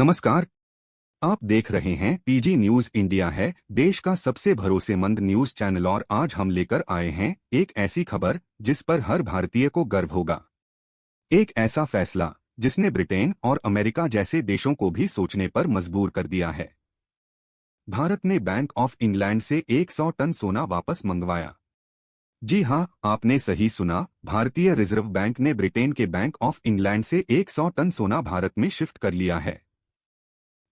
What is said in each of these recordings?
नमस्कार। आप देख रहे हैं पीजी न्यूज इंडिया है, देश का सबसे भरोसेमंद न्यूज चैनल। और आज हम लेकर आए हैं एक ऐसी खबर जिस पर हर भारतीय को गर्व होगा। एक ऐसा फैसला जिसने ब्रिटेन और अमेरिका जैसे देशों को भी सोचने पर मजबूर कर दिया है। भारत ने बैंक ऑफ इंग्लैंड से 100 टन सोना वापस मंगवाया। जी हां, आपने सही सुना। भारतीय रिजर्व बैंक ने ब्रिटेन के बैंक ऑफ इंग्लैंड से 100 टन सोना भारत में शिफ्ट कर लिया है।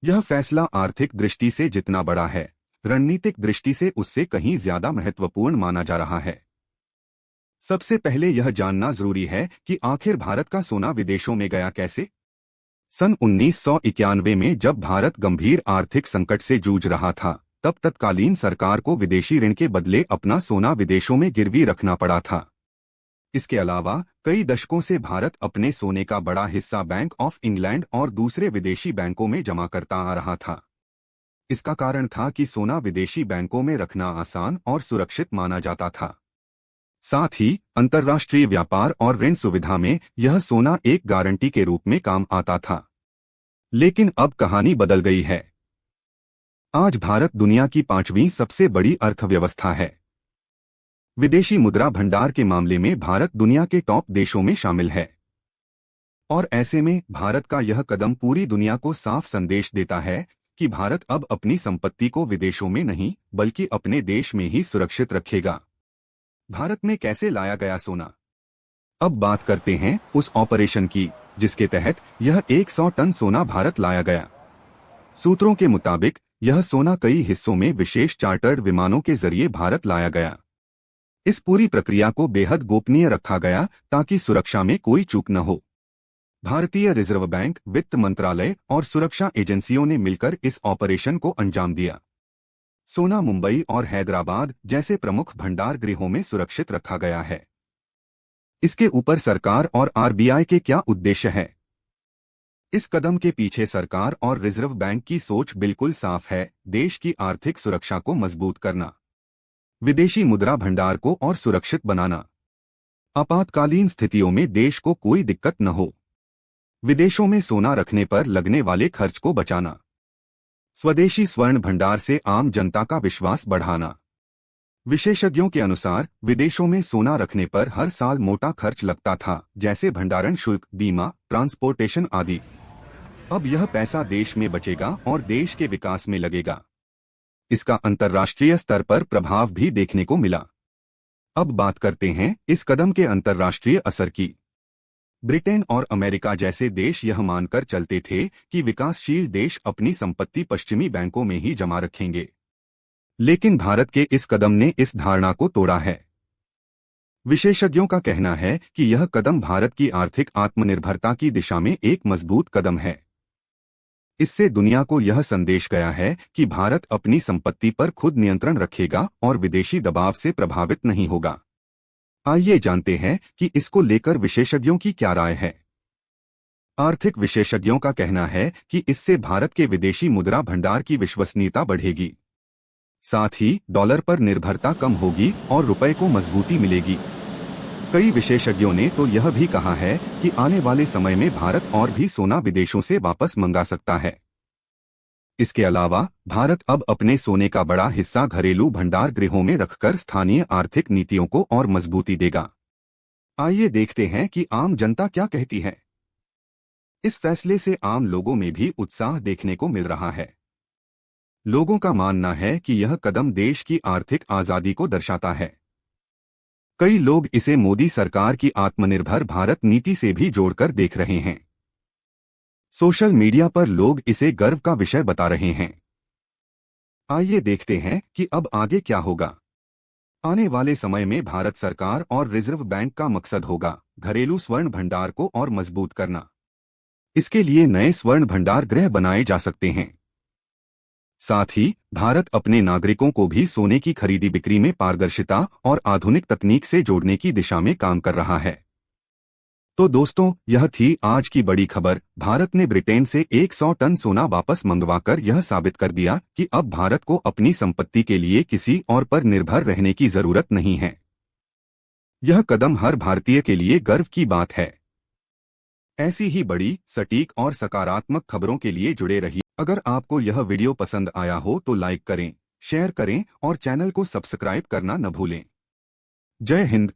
यह फैसला आर्थिक दृष्टि से जितना बड़ा है, रणनीतिक दृष्टि से उससे कहीं ज्यादा महत्वपूर्ण माना जा रहा है। सबसे पहले यह जानना जरूरी है कि आखिर भारत का सोना विदेशों में गया कैसे। सन 1991 में जब भारत गंभीर आर्थिक संकट से जूझ रहा था, तब तत्कालीन सरकार को विदेशी ऋण के बदले अपना सोना विदेशों में गिरवी रखना पड़ा था। इसके अलावा कई दशकों से भारत अपने सोने का बड़ा हिस्सा बैंक ऑफ इंग्लैंड और दूसरे विदेशी बैंकों में जमा करता आ रहा था। इसका कारण था कि सोना विदेशी बैंकों में रखना आसान और सुरक्षित माना जाता था। साथ ही अंतर्राष्ट्रीय व्यापार और ऋण सुविधा में यह सोना एक गारंटी के रूप में काम आता था। लेकिन अब कहानी बदल गई है। आज भारत दुनिया की 5वीं सबसे बड़ी अर्थव्यवस्था है। विदेशी मुद्रा भंडार के मामले में भारत दुनिया के टॉप देशों में शामिल है। और ऐसे में भारत का यह कदम पूरी दुनिया को साफ संदेश देता है कि भारत अब अपनी संपत्ति को विदेशों में नहीं बल्कि अपने देश में ही सुरक्षित रखेगा। भारत में कैसे लाया गया सोना? अब बात करते हैं उस ऑपरेशन की जिसके तहत यह 100 टन सोना भारत लाया गया। सूत्रों के मुताबिक यह सोना कई हिस्सों में विशेष चार्टर्ड विमानों के जरिए भारत लाया गया। इस पूरी प्रक्रिया को बेहद गोपनीय रखा गया ताकि सुरक्षा में कोई चूक न हो। भारतीय रिजर्व बैंक, वित्त मंत्रालय और सुरक्षा एजेंसियों ने मिलकर इस ऑपरेशन को अंजाम दिया। सोना मुंबई और हैदराबाद जैसे प्रमुख भंडार गृहों में सुरक्षित रखा गया है। इसके ऊपर सरकार और आरबीआई के क्या उद्देश्य है? इस कदम के पीछे सरकार और रिजर्व बैंक की सोच बिल्कुल साफ है: देश की आर्थिक सुरक्षा को मजबूत करना, विदेशी मुद्रा भंडार को और सुरक्षित बनाना, आपातकालीन स्थितियों में देश को कोई दिक्कत न हो, विदेशों में सोना रखने पर लगने वाले खर्च को बचाना, स्वदेशी स्वर्ण भंडार से आम जनता का विश्वास बढ़ाना। विशेषज्ञों के अनुसार विदेशों में सोना रखने पर हर साल मोटा खर्च लगता था, जैसे भंडारण शुल्क, बीमा, ट्रांसपोर्टेशन आदि। अब यह पैसा देश में बचेगा और देश के विकास में लगेगा। इसका अंतर्राष्ट्रीय स्तर पर प्रभाव भी देखने को मिला। अब बात करते हैं इस कदम के अंतर्राष्ट्रीय असर की। ब्रिटेन और अमेरिका जैसे देश यह मानकर चलते थे कि विकासशील देश अपनी संपत्ति पश्चिमी बैंकों में ही जमा रखेंगे। लेकिन भारत के इस कदम ने इस धारणा को तोड़ा है। विशेषज्ञों का कहना है कि यह कदम भारत की आर्थिक आत्मनिर्भरता की दिशा में एक मजबूत कदम है। इससे दुनिया को यह संदेश गया है कि भारत अपनी संपत्ति पर खुद नियंत्रण रखेगा और विदेशी दबाव से प्रभावित नहीं होगा। आइए जानते हैं कि इसको लेकर विशेषज्ञों की क्या राय है। आर्थिक विशेषज्ञों का कहना है कि इससे भारत के विदेशी मुद्रा भंडार की विश्वसनीयता बढ़ेगी। साथ ही डॉलर पर निर्भरता कम होगी और रुपए को मजबूती मिलेगी। कई विशेषज्ञों ने तो यह भी कहा है कि आने वाले समय में भारत और भी सोना विदेशों से वापस मंगा सकता है। इसके अलावा भारत अब अपने सोने का बड़ा हिस्सा घरेलू भंडार गृहों में रखकर स्थानीय आर्थिक नीतियों को और मजबूती देगा। आइए देखते हैं कि आम जनता क्या कहती है। इस फैसले से आम लोगों में भी उत्साह देखने को मिल रहा है। लोगों का मानना है कि यह कदम देश की आर्थिक आजादी को दर्शाता है। कई लोग इसे मोदी सरकार की आत्मनिर्भर भारत नीति से भी जोड़कर देख रहे हैं। सोशल मीडिया पर लोग इसे गर्व का विषय बता रहे हैं। आइए देखते हैं कि अब आगे क्या होगा। आने वाले समय में भारत सरकार और रिजर्व बैंक का मकसद होगा घरेलू स्वर्ण भंडार को और मजबूत करना। इसके लिए नए स्वर्ण भंडार गृह बनाए जा सकते हैं। साथ ही भारत अपने नागरिकों को भी सोने की खरीदी बिक्री में पारदर्शिता और आधुनिक तकनीक से जोड़ने की दिशा में काम कर रहा है। तो दोस्तों, यह थी आज की बड़ी खबर। भारत ने ब्रिटेन से 100 टन सोना वापस मंगवाकर यह साबित कर दिया कि अब भारत को अपनी संपत्ति के लिए किसी और पर निर्भर रहने की जरूरत नहीं है। यह कदम हर भारतीय के लिए गर्व की बात है। ऐसी ही बड़ी, सटीक और सकारात्मक खबरों के लिए जुड़े रहिए। अगर आपको यह वीडियो पसंद आया हो तो लाइक करें, शेयर करें और चैनल को सब्सक्राइब करना न भूलें। जय हिंद।